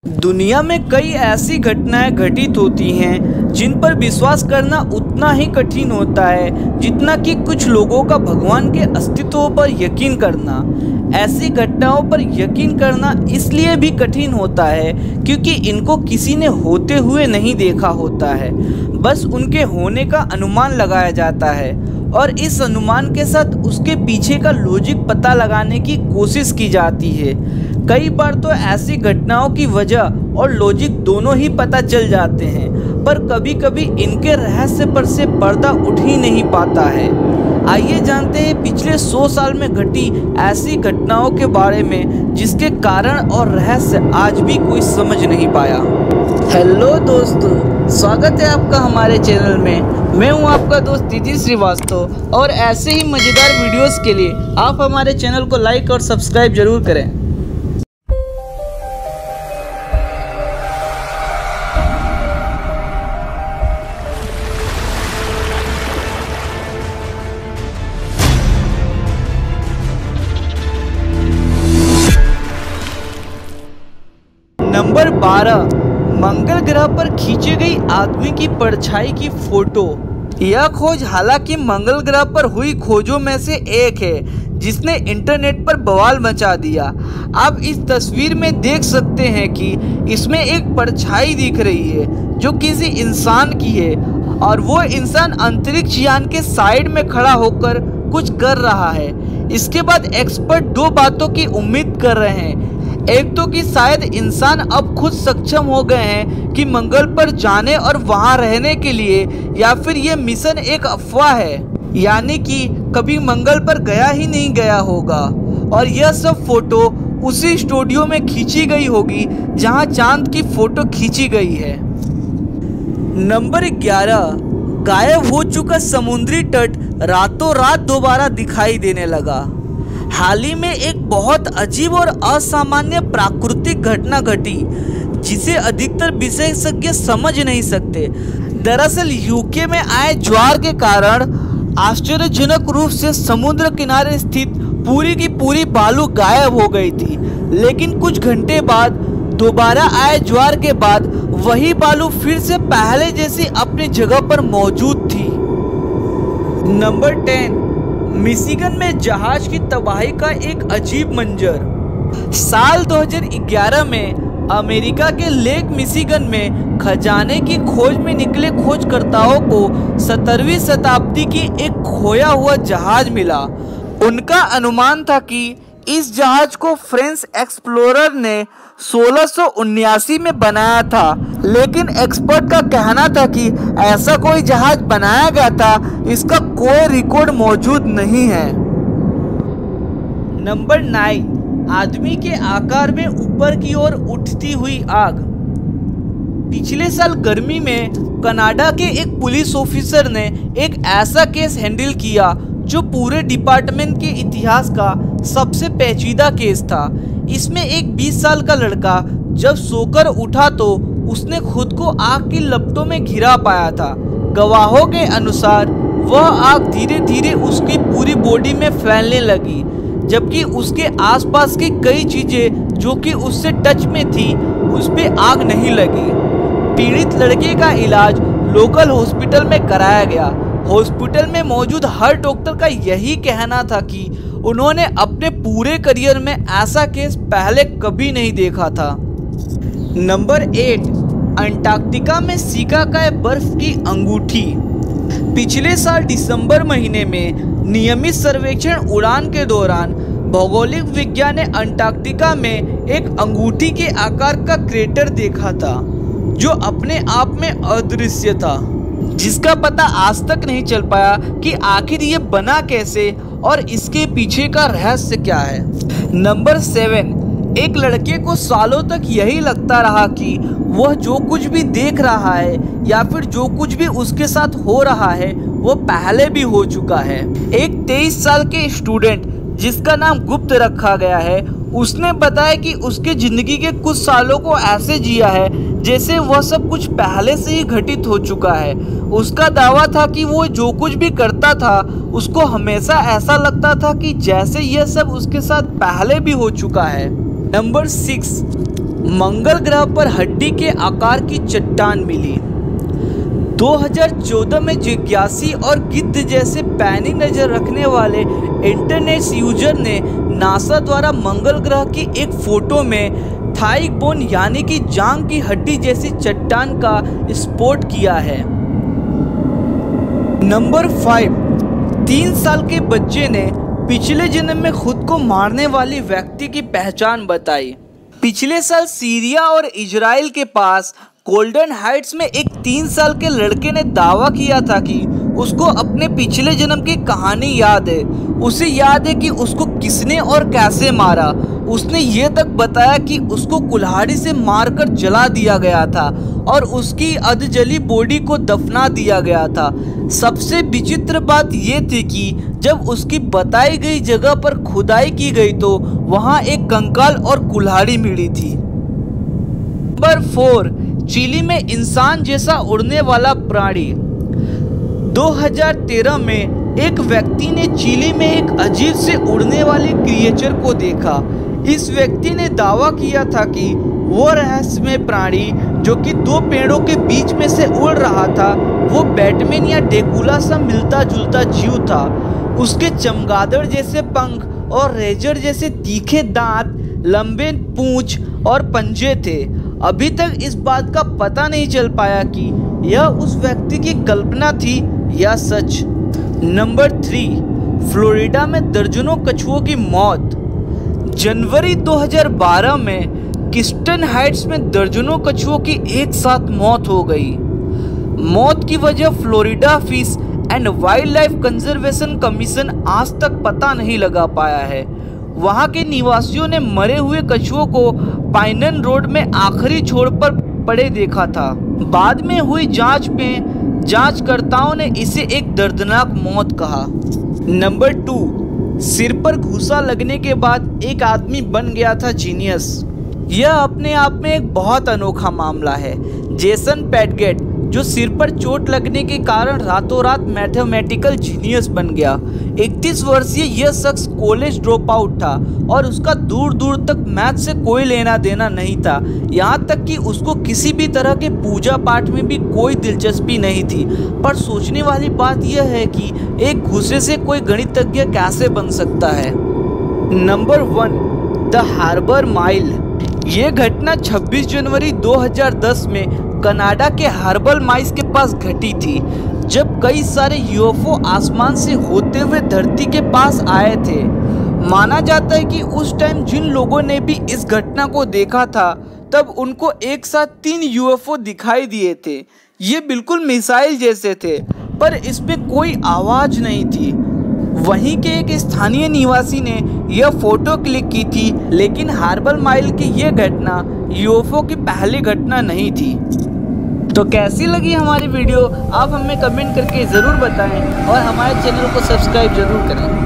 दुनिया में कई ऐसी घटनाएं घटित होती हैं जिन पर विश्वास करना उतना ही कठिन होता है जितना कि कुछ लोगों का भगवान के अस्तित्व पर यकीन करना। ऐसी घटनाओं पर यकीन करना इसलिए भी कठिन होता है क्योंकि इनको किसी ने होते हुए नहीं देखा होता है, बस उनके होने का अनुमान लगाया जाता है और इस अनुमान के साथ उसके पीछे का लॉजिक पता लगाने की कोशिश की जाती है। कई बार तो ऐसी घटनाओं की वजह और लॉजिक दोनों ही पता चल जाते हैं, पर कभी कभी इनके रहस्य पर से पर्दा उठ ही नहीं पाता है। आइए जानते हैं पिछले 100 साल में घटी ऐसी घटनाओं के बारे में जिसके कारण और रहस्य आज भी कोई समझ नहीं पाया। हेलो दोस्तों, स्वागत है आपका हमारे चैनल में। मैं हूं आपका दोस्त दीदी श्रीवास्तव और ऐसे ही मज़ेदार वीडियोस के लिए आप हमारे चैनल को लाइक और सब्सक्राइब जरूर करें। नंबर 12, मंगल ग्रह पर खींची गई आदमी की परछाई की फोटो। यह खोज हालांकि मंगल ग्रह पर हुई खोजों में से एक है जिसने इंटरनेट पर बवाल मचा दिया। आप इस तस्वीर में देख सकते हैं कि इसमें एक परछाई दिख रही है जो किसी इंसान की है और वो इंसान अंतरिक्ष यान के साइड में खड़ा होकर कुछ कर रहा है। इसके बाद एक्सपर्ट दो बातों की उम्मीद कर रहे हैं। एक तो कि शायद इंसान अब खुद सक्षम हो गए हैं कि मंगल पर जाने और वहां रहने के लिए, या फिर ये मिशन एक अफवाह है, यानी कि कभी मंगल पर गया ही नहीं गया होगा और यह सब फोटो उसी स्टूडियो में खींची गई होगी जहां चांद की फोटो खींची गई है। नंबर 11, गायब हो चुका समुद्री तट रातों रात दोबारा दिखाई देने लगा। हाल ही में एक बहुत अजीब और असामान्य प्राकृतिक घटना घटी जिसे अधिकतर विशेषज्ञ समझ नहीं सकते। दरअसल यूके में आए ज्वार के कारण आश्चर्यजनक रूप से समुद्र किनारे स्थित पूरी की पूरी बालू गायब हो गई थी, लेकिन कुछ घंटे बाद दोबारा आए ज्वार के बाद वही बालू फिर से पहले जैसी अपनी जगह पर मौजूद थी। नंबर 10, मिशिगन में जहाज की तबाही का एक अजीब मंजर। साल 2011 में अमेरिका के लेक मिशिगन में खजाने की खोज में निकले खोजकर्ताओं को 17वीं शताब्दी की एक खोया हुआ जहाज मिला। उनका अनुमान था कि इस जहाज को फ्रेंच एक्सप्लोरर ने 1679 में बनाया था, लेकिन एक्सपर्ट का कहना था कि ऐसा कोई जहाज बनाया गया था, इसका कोई रिकॉर्ड मौजूद नहीं है। नंबर 9, आदमी के आकार में ऊपर की ओर उठती हुई आग। पिछले साल गर्मी में कनाडा के एक पुलिस ऑफिसर ने एक ऐसा केस हैंडल किया जो पूरे डिपार्टमेंट के इतिहास का सबसे पेचीदा केस था। इसमें एक 20 साल का लड़का जब सोकर उठा तो उसने खुद को आग की लपटों में घिरा पाया था। गवाहों के अनुसार वह आग धीरे धीरे उसकी पूरी बॉडी में फैलने लगी, जबकि उसके आसपास की कई चीजें जो कि उससे टच में थी उस पे आग नहीं लगी। पीड़ित लड़के का इलाज लोकल हॉस्पिटल में कराया गया। हॉस्पिटल में मौजूद हर डॉक्टर का यही कहना था कि उन्होंने अपने पूरे करियर में ऐसा केस पहले कभी नहीं देखा था। नंबर 8, अंटार्कटिका में सिकाकाई बर्फ की अंगूठी। पिछले साल दिसंबर महीने में नियमित सर्वेक्षण उड़ान के दौरान भौगोलिक विज्ञान ने अंटार्कटिका में एक अंगूठी के आकार का क्रेटर देखा था जो अपने आप में अदृश्य था, जिसका पता आज तक नहीं चल पाया कि आखिर ये बना कैसे और इसके पीछे का रहस्य क्या है। नंबर 7, एक लड़के को सालों तक यही लगता रहा कि वह जो कुछ भी देख रहा है या फिर जो कुछ भी उसके साथ हो रहा है वो पहले भी हो चुका है। एक 23 साल के स्टूडेंट जिसका नाम गुप्त रखा गया है, उसने बताया कि उसके जिंदगी के कुछ सालों को ऐसे जिया है जैसे वह सब कुछ पहले से ही घटित हो चुका है। उसका दावा था कि वो जो कुछ भी करता था उसको हमेशा ऐसा लगता था कि जैसे यह सब उसके साथ पहले भी हो चुका है। नंबर 6, मंगल ग्रह पर हड्डी के आकार की चट्टान मिली। 2014 में जिज्ञासी और गिद्ध जैसे पैनी नजर रखने वाले इंटरनेट यूजर ने नासा द्वारा मंगल ग्रह की एक फोटो में थाई बोन यानी कि जांग की हड्डी जैसी चट्टान का स्पॉट किया है। नंबर 5, 3 साल के बच्चे ने पिछले जन्म में खुद को मारने वाली व्यक्ति की पहचान बताई। पिछले साल सीरिया और इजराइल के पास गोल्डन हाइट्स में एक 3 साल के लड़के ने दावा किया था कि उसको अपने पिछले जन्म की कहानी याद है। उसे याद है कि उसको किसने और कैसे मारा। उसने ये तक बताया कि उसको कुल्हाड़ी से मारकर जला दिया गया था और उसकी अधजली बॉडी को दफना दिया गया था। सबसे विचित्र बात ये थी कि जब उसकी बताई गई जगह पर खुदाई की गई तो वहाँ एक कंकाल और कुल्हाड़ी मिली थी। नंबर 4, चिली में इंसान जैसा उड़ने वाला प्राणी। 2013 में एक व्यक्ति ने चिली में एक अजीब से उड़ने वाले क्रिएचर को देखा। इस व्यक्ति ने दावा किया था कि वो रहस्यमय प्राणी जो कि 2 पेड़ों के बीच में से उड़ रहा था वो बैटमैन या ड्रैकुला सा मिलता जुलता जीव था। उसके चमगादड़ जैसे पंख और रेजर जैसे तीखे दांत, लंबे पूंछ और पंजे थे। अभी तक इस बात का पता नहीं चल पाया कि यह उस व्यक्ति की कल्पना थी या सच। नंबर 3, फ्लोरिडा में दर्जनों कछुओं की मौत। जनवरी 2012 में किस्टन हाइट्स में दर्जनों कछुओं की एक साथ मौत हो गई। मौत की वजह Florida fish and wild life conservation commission आज तक पता नहीं लगा पाया है। वहां के निवासियों ने मरे हुए कछुओं को पाइनन रोड में आखिरी छोर पर पड़े देखा था। बाद में हुई जांच में जांचकर्ताओं ने इसे एक दर्दनाक मौत कहा। नंबर 2, सिर पर घूसा लगने के बाद एक आदमी बन गया था जीनियस। यह अपने आप में एक बहुत अनोखा मामला है। जेसन पैटगेट जो सिर पर चोट लगने के कारण रातों रात मैथमेटिकल जीनियस बन गया। 31 वर्षीय यह शख्स कॉलेज ड्रॉप आउट था और उसका दूर दूर तक मैथ से कोई लेना देना नहीं था। यहाँ तक कि उसको किसी भी तरह के पूजा पाठ में भी कोई दिलचस्पी नहीं थी। पर सोचने वाली बात यह है कि एक घूसे से कोई गणितज्ञ कैसे बन सकता है। Number 1, the harbour mile. ये घटना 26 जनवरी 2010 में कनाडा के हार्बर माइल्स के पास घटी थी, जब कई सारे यूएफओ आसमान से होते हुए धरती के पास आए थे। माना जाता है कि उस टाइम जिन लोगों ने भी इस घटना को देखा था तब उनको एक साथ 3 यूएफओ दिखाई दिए थे। ये बिल्कुल मिसाइल जैसे थे पर इसमें कोई आवाज नहीं थी। वहीं के एक स्थानीय निवासी ने यह फोटो क्लिक की थी, लेकिन हार्बर माइल की यह घटना यूएफओ की पहली घटना नहीं थी। तो कैसी लगी हमारी वीडियो आप हमें कमेंट करके ज़रूर बताएं और हमारे चैनल को सब्सक्राइब जरूर करें।